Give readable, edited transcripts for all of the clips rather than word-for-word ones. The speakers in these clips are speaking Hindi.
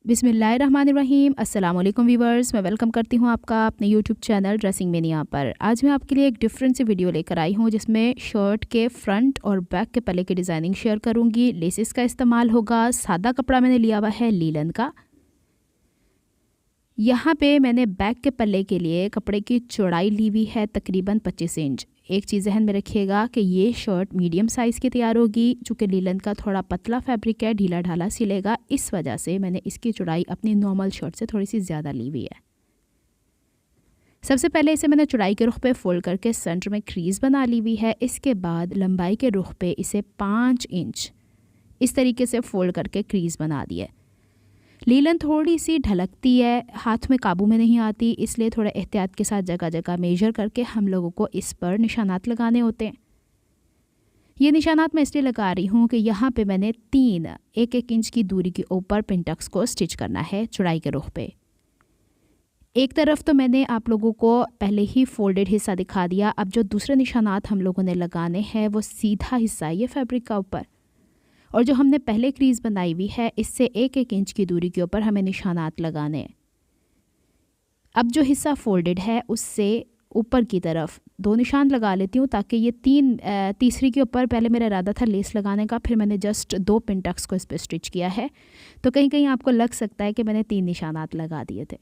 बिस्मिल्लाहिर्रहमानिर्रहीम। अस्सलाम वालेकुम व्यूवर्स, मैं वेलकम करती हूँ आपका अपने यूट्यूब चैनल ड्रेसिंग मेनिया पर। आज मैं आपके लिए एक डिफरेंट सी वीडियो लेकर आई हूँ जिसमें शर्ट के फ्रंट और बैक के पल्ले की डिज़ाइनिंग शेयर करूँगी। लेसेस का इस्तेमाल होगा। सादा कपड़ा मैंने लिया हुआ है लीलन का। यहाँ पे मैंने बैक के पल्ले के लिए कपड़े की चौड़ाई ली हुई है तकरीबन 25 इंच। एक चीज़ ज़हन में रखिएगा कि ये शर्ट मीडियम साइज़ की तैयार होगी। चूँकि लीलन का थोड़ा पतला फैब्रिक है, ढीला ढाला सिलेगा, इस वजह से मैंने इसकी चौड़ाई अपनी नॉर्मल शर्ट से थोड़ी सी ज़्यादा ली हुई है। सबसे पहले इसे मैंने चौड़ाई के रुख पे फोल्ड करके सेंटर में क्रीज़ बना ली हुई है। इसके बाद लंबाई के रुख पे इसे 5 इंच इस तरीके से फोल्ड करके क्रीज़ बना दी है। लीलन थोड़ी सी ढलकती है, हाथ में काबू में नहीं आती, इसलिए थोड़ा एहतियात के साथ जगह जगह मेजर करके हम लोगों को इस पर निशानात लगाने होते हैं। ये निशानात मैं इसलिए लगा रही हूँ कि यहाँ पे मैंने 1-1 इंच की दूरी के ऊपर पिंटक्स को स्टिच करना है चौड़ाई के रुख पे। एक तरफ तो मैंने आप लोगों को पहले ही फोल्डेड हिस्सा दिखा दिया। अब जो दूसरे निशानात हम लोगों ने लगाने हैं वो सीधा हिस्सा है ये फैब्रिक का ऊपर, और जो हमने पहले क्रीज़ बनाई हुई है इससे 1-1 इंच की दूरी के ऊपर हमें निशानात लगाने हैं। अब जो हिस्सा फोल्डेड है उससे ऊपर की तरफ 2 निशान लगा लेती हूँ ताकि ये तीसरी के ऊपर पहले मेरा इरादा था लेस लगाने का, फिर मैंने जस्ट 2 पिंटक्स को इस पर स्टिच किया है, तो कहीं कहीं आपको लग सकता है कि मैंने 3 निशानात लगा दिए थे।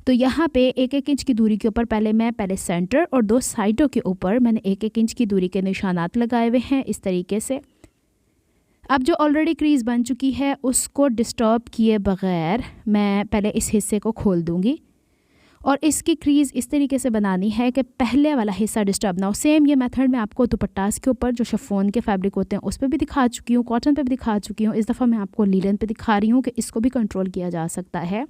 तो यहाँ पे 1-1 इंच की दूरी के ऊपर पहले सेंटर और 2 साइडों के ऊपर मैंने 1-1 इंच की दूरी के निशानात लगाए हुए हैं इस तरीके से। अब जो ऑलरेडी क्रीज़ बन चुकी है उसको डिस्टर्ब किए बग़ैर मैं पहले इस हिस्से को खोल दूंगी, और इसकी क्रीज़ इस तरीके से बनानी है कि पहले वाला हिस्सा डिस्टर्ब ना हो। सेम ये मेथड मैं आपको दुपट्टास के ऊपर जो शिफॉन के फैब्रिक होते हैं उस पर भी दिखा चुकी हूँ, कॉटन पे भी दिखा चुकी हूँ। इस दफ़ा मैं आपको लीलन पे दिखा रही हूँ कि इसको भी कंट्रोल किया जा सकता है।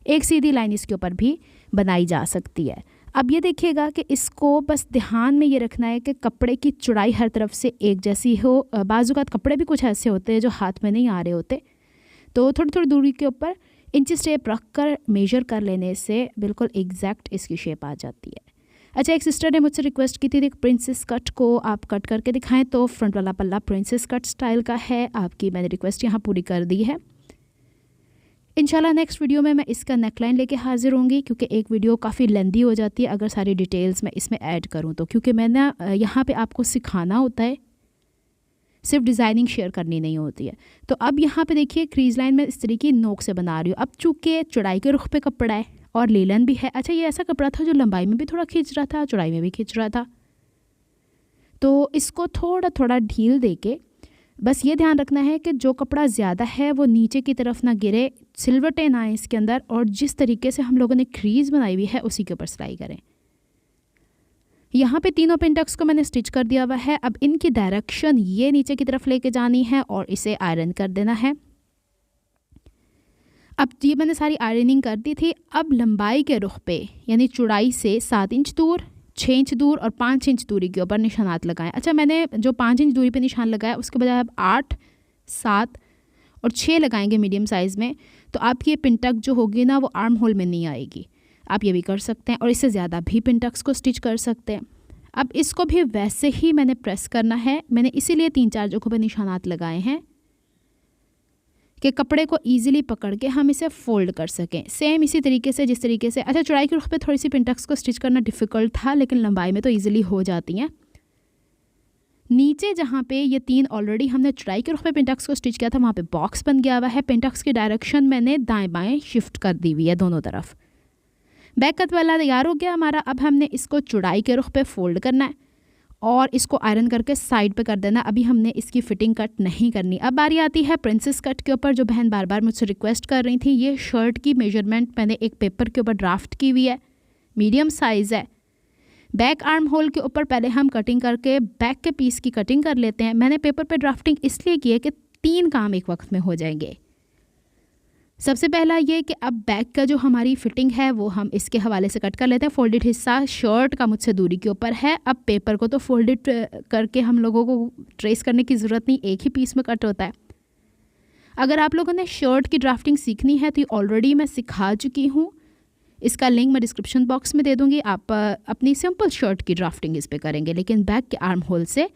एक सीधी लाइन इसके ऊपर भी बनाई जा सकती है। अब ये देखिएगा कि इसको बस ध्यान में ये रखना है कि कपड़े की चौड़ाई हर तरफ से एक जैसी हो। बाज़-औक़ात कपड़े भी कुछ ऐसे होते हैं जो हाथ में नहीं आ रहे होते, तो थोड़ी थोड़ी दूरी के ऊपर इंचेस टेप रख कर मेजर कर लेने से बिल्कुल एग्जैक्ट इसकी शेप आ जाती है। अच्छा, एक सिस्टर ने मुझसे रिक्वेस्ट की थी प्रिंसेस कट को आप कट करके दिखाएं, तो फ्रंट वाला पल्ला प्रिंसेस कट स्टाइल का है। आपकी मैंने रिक्वेस्ट यहाँ पूरी कर दी है। इंशाल्लाह नेक्स्ट वीडियो में मैं इसका नेकलाइन लेके हाजिर होंगी, क्योंकि एक वीडियो काफ़ी लेंदी हो जाती है अगर सारी डिटेल्स मैं इसमें ऐड करूं तो, क्योंकि मैं ना यहाँ पे आपको सिखाना होता है, सिर्फ डिज़ाइनिंग शेयर करनी नहीं होती है। तो अब यहाँ पे देखिए क्रीज लाइन में इस तरीके की नोक से बना रही हूँ। अब चूँकि चौड़ाई के रुख पे कपड़ा है और लीलन भी है, अच्छा ये ऐसा कपड़ा था जो लंबाई में भी थोड़ा खींच रहा था, चौड़ाई में भी खींच रहा था, तो इसको थोड़ा थोड़ा ढील दे के बस ये ध्यान रखना है कि जो कपड़ा ज़्यादा है वो नीचे की तरफ ना गिरे, सिलवटें ना आए इसके अंदर, और जिस तरीके से हम लोगों ने क्रीज़ बनाई हुई है उसी के ऊपर सिलाई करें। यहाँ पे तीनों पिंटक्स को मैंने स्टिच कर दिया हुआ है। अब इनकी डायरेक्शन ये नीचे की तरफ लेके जानी है और इसे आयरन कर देना है। अब ये मैंने सारी आयरनिंग कर दी थी। अब लंबाई के रुख पे यानी चौड़ाई से 7 इंच दूर, 6 इंच दूर और 5 इंच दूरी के ऊपर निशानात लगाएं। अच्छा, मैंने जो 5 इंच दूरी पे निशान लगाया उसके बजाय आप 8, 7 और 6 लगाएंगे मीडियम साइज़ में, तो आपकी ये पिंटक जो होगी ना वो आर्म होल में नहीं आएगी। आप ये भी कर सकते हैं और इससे ज़्यादा भी पिंटक्स को स्टिच कर सकते हैं। अब इसको भी वैसे ही मैंने प्रेस करना है। मैंने इसीलिए 3-4 जगहों पर निशानात लगाए हैं कि कपड़े को ईजिली पकड़ के हम इसे फोल्ड कर सकें। सेम इसी तरीके से जिस तरीके से, अच्छा चौड़ाई के रुख पे थोड़ी सी पिंटक्स को स्टिच करना डिफ़िकल्ट था, लेकिन लंबाई में तो ईजिली हो जाती हैं। नीचे जहाँ पे ये 3 ऑलरेडी हमने चौड़ाई के रुख पे पिंटक्स को स्टिच किया था वहाँ पे बॉक्स बन गया हुआ है। पिंटक्स की डायरेक्शन मैंने दाएं बाएं शिफ्ट कर दी हुई है दोनों तरफ। बैक कट वाला तैयार हो गया हमारा। अब हमने इसको चौड़ाई के रुख पे फोल्ड करना है और इसको आयरन करके साइड पे कर देना। अभी हमने इसकी फ़िटिंग कट नहीं करनी। अब बारी आती है प्रिंसेस कट के ऊपर, जो बहन बार बार मुझसे रिक्वेस्ट कर रही थी। ये शर्ट की मेजरमेंट मैंने एक पेपर के ऊपर ड्राफ्ट की हुई है, मीडियम साइज़ है। बैक आर्म होल के ऊपर पहले हम कटिंग करके बैक के पीस की कटिंग कर लेते हैं। मैंने पेपर पे ड्राफ्टिंग इसलिए की है कि 3 काम एक वक्त में हो जाएंगे। सबसे पहला ये कि अब बैक का जो हमारी फ़िटिंग है वो हम इसके हवाले से कट कर लेते हैं। फोल्डेड हिस्सा शर्ट का मुझसे दूरी के ऊपर है। अब पेपर को तो फोल्डेड करके हम लोगों को ट्रेस करने की ज़रूरत नहीं, एक ही पीस में कट होता है। अगर आप लोगों ने शर्ट की ड्राफ्टिंग सीखनी है तो ऑलरेडी मैं सिखा चुकी हूँ, इसका लिंक मैं डिस्क्रिप्शन बॉक्स में दे दूँगी। आप अपनी सिंपल शर्ट की ड्राफ्टिंग इस पर करेंगे, लेकिन बैक के आर्म होल से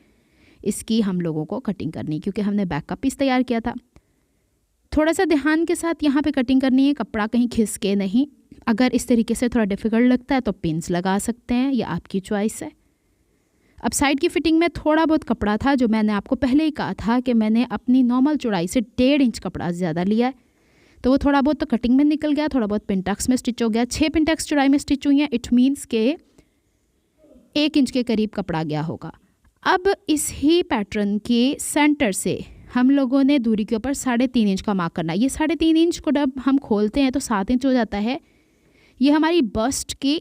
इसकी हम लोगों को कटिंग करनी, क्योंकि हमने बैक का पीस तैयार किया था। थोड़ा सा ध्यान के साथ यहाँ पे कटिंग करनी है, कपड़ा कहीं खिसके नहीं। अगर इस तरीके से थोड़ा डिफ़िकल्ट लगता है तो पिन्स लगा सकते हैं, ये आपकी चॉइस है। अब साइड की फिटिंग में थोड़ा बहुत कपड़ा था, जो मैंने आपको पहले ही कहा था कि मैंने अपनी नॉर्मल चौड़ाई से 1.5 इंच कपड़ा ज़्यादा लिया है, तो वो थोड़ा बहुत तो कटिंग में निकल गया, थोड़ा बहुत पिनटक्स में स्टिच हो गया। 6 पिनटक्स चौड़ाई में स्टिच हुई हैं, इट मीन्स के 1 इंच के करीब कपड़ा गया होगा। अब इस ही पैटर्न के सेंटर से हम लोगों ने दूरी के ऊपर 3.5 इंच का मार्क करना है। ये 3.5 इंच को जब हम खोलते हैं तो 7 इंच हो जाता है। ये हमारी बस्ट की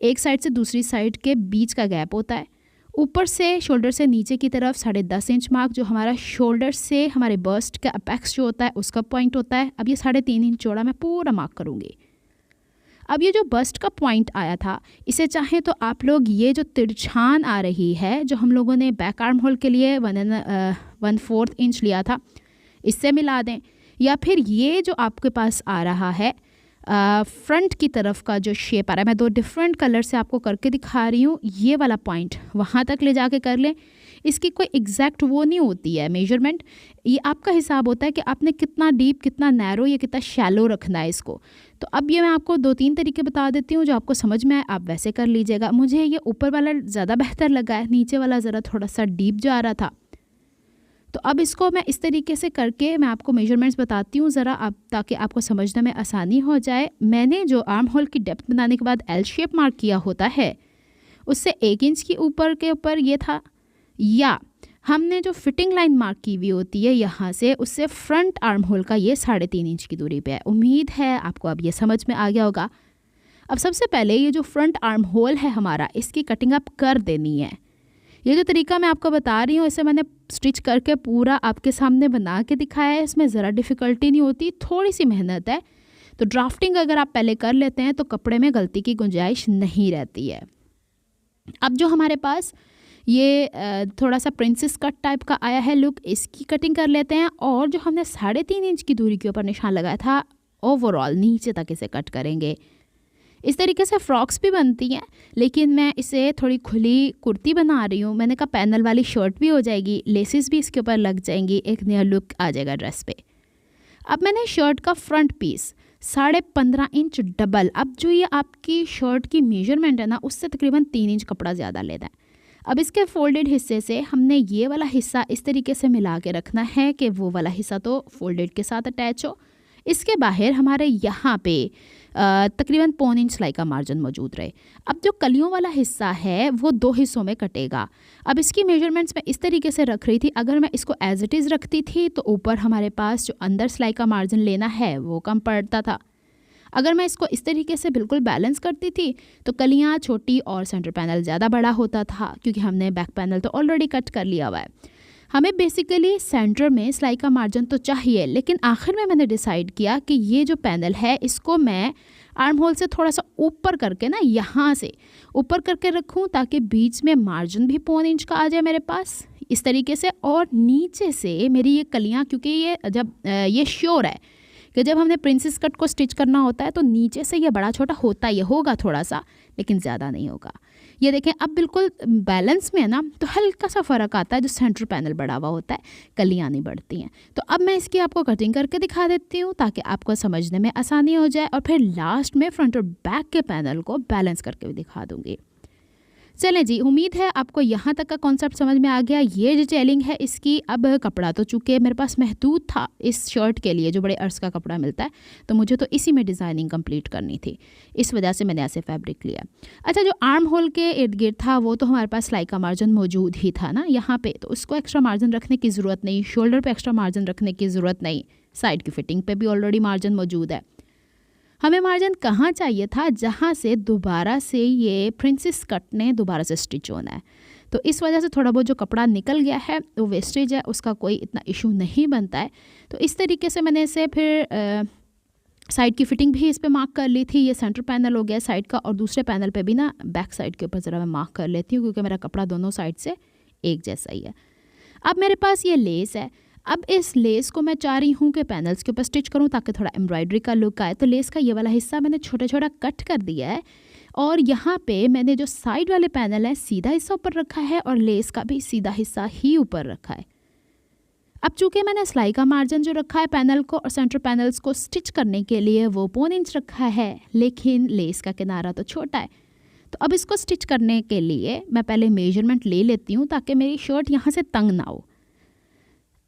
एक साइड से दूसरी साइड के बीच का गैप होता है। ऊपर से शोल्डर से नीचे की तरफ 10.5 इंच मार्क, जो हमारा शोल्डर से हमारे बस्ट का अपेक्स जो होता है उसका पॉइंट होता है। अब ये 3.5 इंच चौड़ा मैं पूरा मार्क करूँगी। अब ये जो बस्ट का पॉइंट आया था, इसे चाहें तो आप लोग ये जो तिरछान आ रही है, जो हम लोगों ने बैक आर्म होल के लिए 1/4 इंच लिया था, इससे मिला दें। या फिर ये जो आपके पास आ रहा है फ्रंट की तरफ का जो शेप आ रहा है, मैं 2 डिफरेंट कलर से आपको करके दिखा रही हूँ, ये वाला पॉइंट वहाँ तक ले जाके कर लें। इसकी कोई एग्जैक्ट वो नहीं होती है मेजरमेंट, ये आपका हिसाब होता है कि आपने कितना डीप, कितना नैरो या कितना शैलो रखना है इसको। तो अब ये मैं आपको 2-3 तरीके बता देती हूँ, जो आपको समझ में आए आप वैसे कर लीजिएगा। मुझे ये ऊपर वाला ज़्यादा बेहतर लगा है, नीचे वाला ज़रा थोड़ा सा डीप जा रहा था। तो अब इसको मैं इस तरीके से करके मैं आपको मेजरमेंट्स बताती हूँ ज़रा, आप ताकि आपको समझने में आसानी हो जाए। मैंने जो आर्म होल की डेप्थ बनाने के बाद एल शेप मार्क किया होता है, उससे 1 इंच की ऊपर ये था, या हमने जो फिटिंग लाइन मार्क की हुई होती है यहाँ से, उससे फ्रंट आर्म होल का ये 3.5 इंच की दूरी पे है। उम्मीद है आपको अब ये समझ में आ गया होगा। अब सबसे पहले ये जो फ्रंट आर्म होल है हमारा, इसकी कटिंग आप कर देनी है। ये जो तरीका मैं आपको बता रही हूँ, इसे मैंने स्टिच करके पूरा आपके सामने बना के दिखाया है। इसमें ज़रा डिफ़िकल्टी नहीं होती, थोड़ी सी मेहनत है। तो ड्राफ्टिंग अगर आप पहले कर लेते हैं तो कपड़े में गलती की गुंजाइश नहीं रहती है। अब जो हमारे पास ये थोड़ा सा प्रिंसेस कट टाइप का आया है लुक, इसकी कटिंग कर लेते हैं। और जो हमने 3.5 इंच की दूरी के ऊपर निशान लगाया था, ओवरऑल नीचे तक इसे कट करेंगे। इस तरीके से फ्रॉक्स भी बनती हैं, लेकिन मैं इसे थोड़ी खुली कुर्ती बना रही हूँ। मैंने कहा पैनल वाली शर्ट भी हो जाएगी, लेसेस भी इसके ऊपर लग जाएंगी, एक नया लुक आ जाएगा ड्रेस पे। अब मैंने शर्ट का फ्रंट पीस 15.5 इंच डबल, अब जो ये आपकी शर्ट की मेजरमेंट है ना, उससे तकरीबन 3 इंच कपड़ा ज़्यादा लेना है। अब इसके फोल्डेड हिस्से से हमने ये वाला हिस्सा इस तरीके से मिला के रखना है कि वो वाला हिस्सा तो फोल्डेड के साथ अटैच हो। इसके बाहर हमारे यहाँ पे तकरीबन 1.25 इंच सिलाई का मार्जिन मौजूद रहे। अब जो कलियों वाला हिस्सा है वो 2 हिस्सों में कटेगा। अब इसकी मेजरमेंट्स मैं इस तरीके से रख रही थी, अगर मैं इसको एज इट इज़ रखती थी तो ऊपर हमारे पास जो अंदर सिलाई का मार्जिन लेना है वो कम पड़ता था। अगर मैं इसको इस तरीके से बिल्कुल बैलेंस करती थी तो कलियाँ छोटी और सेंटर पैनल ज़्यादा बड़ा होता था, क्योंकि हमने बैक पैनल तो ऑलरेडी कट कर लिया हुआ है। हमें बेसिकली सेंटर में सिलाई का मार्जिन तो चाहिए, लेकिन आखिर में मैंने डिसाइड किया कि ये जो पैनल है इसको मैं आर्म होल से थोड़ा सा ऊपर करके ना, यहाँ से ऊपर करके रखूँ, ताकि बीच में मार्जिन भी 1.25 इंच का आ जाए मेरे पास इस तरीके से। और नीचे से मेरी ये कलियाँ, क्योंकि ये जब ये श्योर है कि जब हमने प्रिंसेस कट को स्टिच करना होता है तो नीचे से ये बड़ा छोटा होता ही होगा थोड़ा सा, लेकिन ज़्यादा नहीं होगा। ये देखें अब बिल्कुल बैलेंस में है ना, तो हल्का सा फ़र्क आता है। जो सेंटर पैनल बढ़ा हुआ होता है, कलियाँ नहीं बढ़ती हैं। तो अब मैं इसकी आपको कटिंग करके दिखा देती हूँ ताकि आपको समझने में आसानी हो जाए, और फिर लास्ट में फ्रंट और बैक के पैनल को बैलेंस करके भी दिखा दूँगी। चलें जी, उम्मीद है आपको यहाँ तक का कॉन्सेप्ट समझ में आ गया। ये डिटेलिंग है इसकी। अब कपड़ा तो चूँकि मेरे पास महदूद था इस शर्ट के लिए, जो बड़े अर्स का कपड़ा मिलता है, तो मुझे तो इसी में डिज़ाइनिंग कंप्लीट करनी थी, इस वजह से मैंने ऐसे फैब्रिक लिया। अच्छा, जो आर्म होल के इर्द गिर्द था वो तो हमारे पास सिलाई का मार्जिन मौजूद ही था ना यहाँ पे, तो उसको एक्स्ट्रा मार्जिन रखने की ज़रूरत नहीं, शोल्डर पर एक्स्ट्रा मार्जिन रखने की ज़रूरत नहीं, साइड की फिटिंग पर भी ऑलरेडी मार्जिन मौजूद है। हमें मार्जिन कहाँ चाहिए था? जहाँ से दोबारा से ये प्रिंसेस कट ने दोबारा से स्टिच होना है। तो इस वजह से थोड़ा बहुत जो कपड़ा निकल गया है वो वेस्टेज है, उसका कोई इतना इशू नहीं बनता है। तो इस तरीके से मैंने इसे फिर साइड की फिटिंग भी इस पे मार्क कर ली थी। ये सेंटर पैनल हो गया साइड का, और दूसरे पैनल पे भी ना बैक साइड के ऊपर ज़रा मैं मार्क कर लेती हूँ, क्योंकि मेरा कपड़ा दोनों साइड से एक जैसा ही है। अब मेरे पास ये लेस है। अब इस लेस को मैं चाह रही हूँ कि पैनल्स के ऊपर स्टिच करूँ ताकि थोड़ा एम्ब्रॉयडरी का लुक आए। तो लेस का ये वाला हिस्सा मैंने छोटा छोटा कट कर दिया है, और यहाँ पे मैंने जो साइड वाले पैनल है सीधा हिस्सा ऊपर रखा है, और लेस का भी सीधा हिस्सा ही ऊपर रखा है। अब चूँकि मैंने सिलाई का मार्जिन जो रखा है पैनल को और सेंटर पैनल्स को स्टिच करने के लिए वो 1 इंच रखा है, लेकिन लेस का किनारा तो छोटा है, तो अब इसको स्टिच करने के लिए मैं पहले मेजरमेंट ले लेती हूँ ताकि मेरी शर्ट यहाँ से तंग ना हो।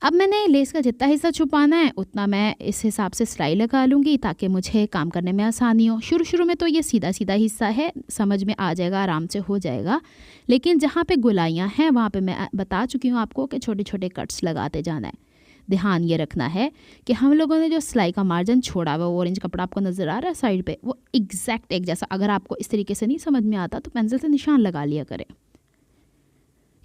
अब मैंने लेस का जितना हिस्सा छुपाना है उतना मैं इस हिसाब से सिलाई लगा लूँगी ताकि मुझे काम करने में आसानी हो। शुरू में तो ये सीधा सीधा हिस्सा है, समझ में आ जाएगा, आराम से हो जाएगा, लेकिन जहाँ पे गोलाइयाँ हैं वहाँ पे मैं बता चुकी हूँ आपको कि छोटे छोटे कट्स लगाते जाना है। ध्यान ये रखना है कि हम लोगों ने जो सिलाई का मार्जिन छोड़ा हुआ, ऑरेंज कपड़ा आपको नज़र आ रहा है साइड पे, वो एग्जैक्ट एक जैसा। अगर आपको इस तरीके से नहीं समझ में आता तो पेंसिल से निशान लगा लिया करें।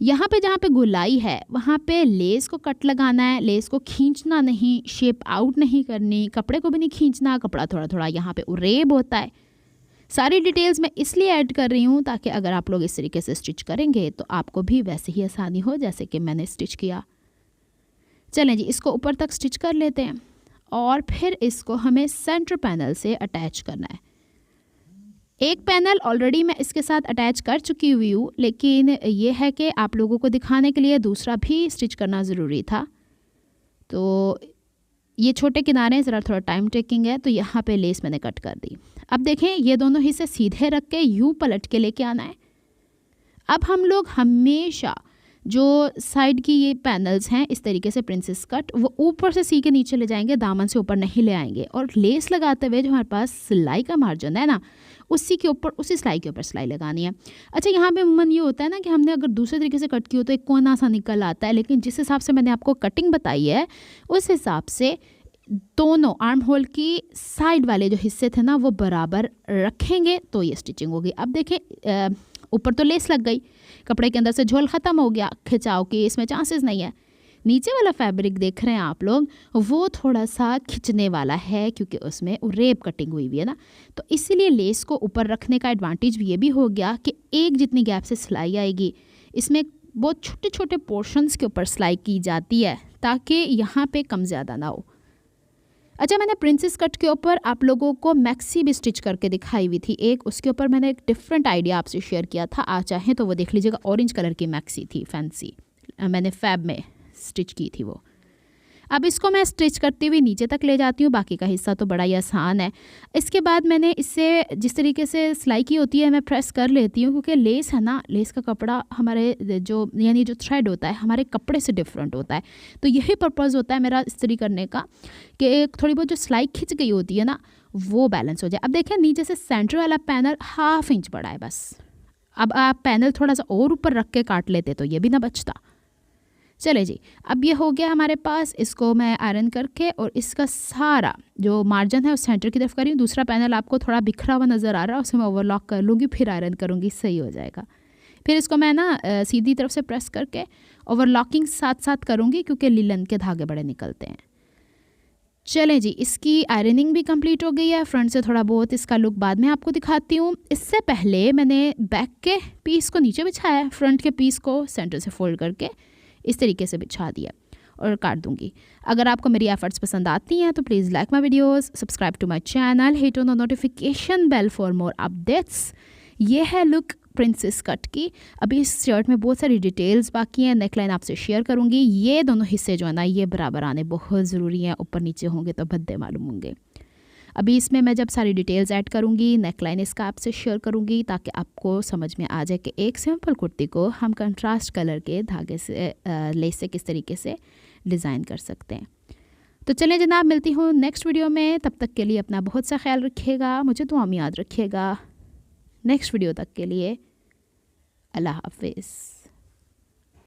यहाँ पे जहाँ पे गोलाई है वहाँ पे लेस को कट लगाना है, लेस को खींचना नहीं, शेप आउट नहीं करनी, कपड़े को भी नहीं खींचना, कपड़ा थोड़ा थोड़ा यहाँ पे उरेब होता है। सारी डिटेल्स मैं इसलिए ऐड कर रही हूँ ताकि अगर आप लोग इस तरीके से स्टिच करेंगे तो आपको भी वैसे ही आसानी हो जैसे कि मैंने स्टिच किया। चलें जी, इसको ऊपर तक स्टिच कर लेते हैं और फिर इसको हमें सेंटर पैनल से अटैच करना है। एक पैनल ऑलरेडी मैं इसके साथ अटैच कर चुकी हुई हूँ, लेकिन ये है कि आप लोगों को दिखाने के लिए दूसरा भी स्टिच करना ज़रूरी था। तो ये छोटे किनारे ज़रा थोड़ा टाइम टेकिंग है, तो यहाँ पे लेस मैंने कट कर दी। अब देखें, ये दोनों हिस्से सीधे रख के यूँ पलट के लेके आना है। अब हम लोग हमेशा जो साइड की ये पैनल्स हैं इस तरीके से प्रिंसेस कट, वो ऊपर से सी के नीचे ले जाएंगे, दामन से ऊपर नहीं ले आएंगे। और लेस लगाते हुए जो हमारे पास सिलाई का मार्जिन है ना, उसी के ऊपर, उसी सिलाई के ऊपर सिलाई लगानी है। अच्छा, यहाँ पे अमूमन ये होता है ना कि हमने अगर दूसरे तरीके से कट की हो तो एक कोना सा निकल आता है, लेकिन जिस हिसाब से मैंने आपको कटिंग बताई है उस हिसाब से दोनों आर्म होल की साइड वाले जो हिस्से थे ना वो बराबर रखेंगे तो ये स्टिचिंग होगी। अब देखें, ऊपर तो लेस लग गई, कपड़े के अंदर से झोल ख़त्म हो गया, खिंचाव की इसमें चांसेस नहीं है। नीचे वाला फैब्रिक देख रहे हैं आप लोग, वो थोड़ा सा खिंचने वाला है क्योंकि उसमें रेप कटिंग हुई हुई है ना, तो इसीलिए लेस को ऊपर रखने का एडवांटेज ये भी हो गया कि एक जितनी गैप से सिलाई आएगी, इसमें बहुत छोटे छोटे पोर्शंस के ऊपर सिलाई की जाती है ताकि यहाँ पे कम ज़्यादा ना हो। अच्छा, मैंने प्रिंसेस कट के ऊपर आप लोगों को मैक्सी भी स्टिच करके दिखाई हुई थी एक, उसके ऊपर मैंने एक डिफरेंट आइडिया आपसे शेयर किया था, आप चाहें तो वो देख लीजिएगा। ऑरेंज कलर की मैक्सी थी, फैंसी, मैंने फैब में स्टिच की थी वो। अब इसको मैं स्टिच करती हुई नीचे तक ले जाती हूँ, बाकी का हिस्सा तो बड़ा ही आसान है। इसके बाद मैंने इससे जिस तरीके से सिलाई की होती है मैं प्रेस कर लेती हूँ, क्योंकि लेस है ना, लेस का कपड़ा हमारे जो यानी जो थ्रेड होता है हमारे कपड़े से डिफरेंट होता है। तो यही पर्पज़ होता है मेरा इस्त्री करने का कि थोड़ी बहुत जो सिलाई खिंच गई होती है ना वो बैलेंस हो जाए। अब देखें, नीचे से सेंटर वाला पैनल 1/2 इंच बड़ा है बस। अब आप पैनल थोड़ा सा और ऊपर रख के काट लेते तो ये भी ना बचता। चले जी, अब ये हो गया हमारे पास। इसको मैं आयरन करके और इसका सारा जो मार्जिन है उस सेंटर की तरफ करी हूँ। दूसरा पैनल आपको थोड़ा बिखरा हुआ नज़र आ रहा है, उसे मैं ओवरलॉक कर लूँगी, फिर आयरन करूँगी, सही हो जाएगा। फिर इसको मैं ना सीधी तरफ से प्रेस करके ओवरलॉकिंग साथ साथ करूँगी क्योंकि लिलन के धागे बड़े निकलते हैं। चलें जी, इसकी आयरनिंग भी कंप्लीट हो गई है। फ्रंट से थोड़ा बहुत इसका लुक बाद में आपको दिखाती हूँ। इससे पहले मैंने बैक के पीस को नीचे बिछाया है, फ्रंट के पीस को सेंटर से फोल्ड करके इस तरीके से बिछा दिया और काट दूंगी। अगर आपको मेरी एफर्ट्स पसंद आती हैं तो please like my videos, subscribe to my channel, hit on the notification bell for more updates. ये है लुक प्रिंसेस कट की। अभी इस शर्ट में बहुत सारी डिटेल्स बाकी हैं, नेकलाइन आपसे शेयर करूँगी। ये दोनों हिस्से जो है ना ये बराबर आने बहुत ज़रूरी हैं, ऊपर नीचे होंगे तो भद्दे मालूम होंगे। अभी इसमें मैं जब सारी डिटेल्स ऐड करूँगी, नेकलाइन इसका आपसे शेयर करूँगी ताकि आपको समझ में आ जाए कि एक सिंपल कुर्ती को हम कंट्रास्ट कलर के धागे से लेस से किस तरीके से डिज़ाइन कर सकते हैं। तो चलें जनाब, मिलती हूँ नेक्स्ट वीडियो में। तब तक के लिए अपना बहुत सा ख्याल रखिएगा, मुझे दुआ में याद रखिएगा। नेक्स्ट वीडियो तक के लिए अल्लाह हाफिज़।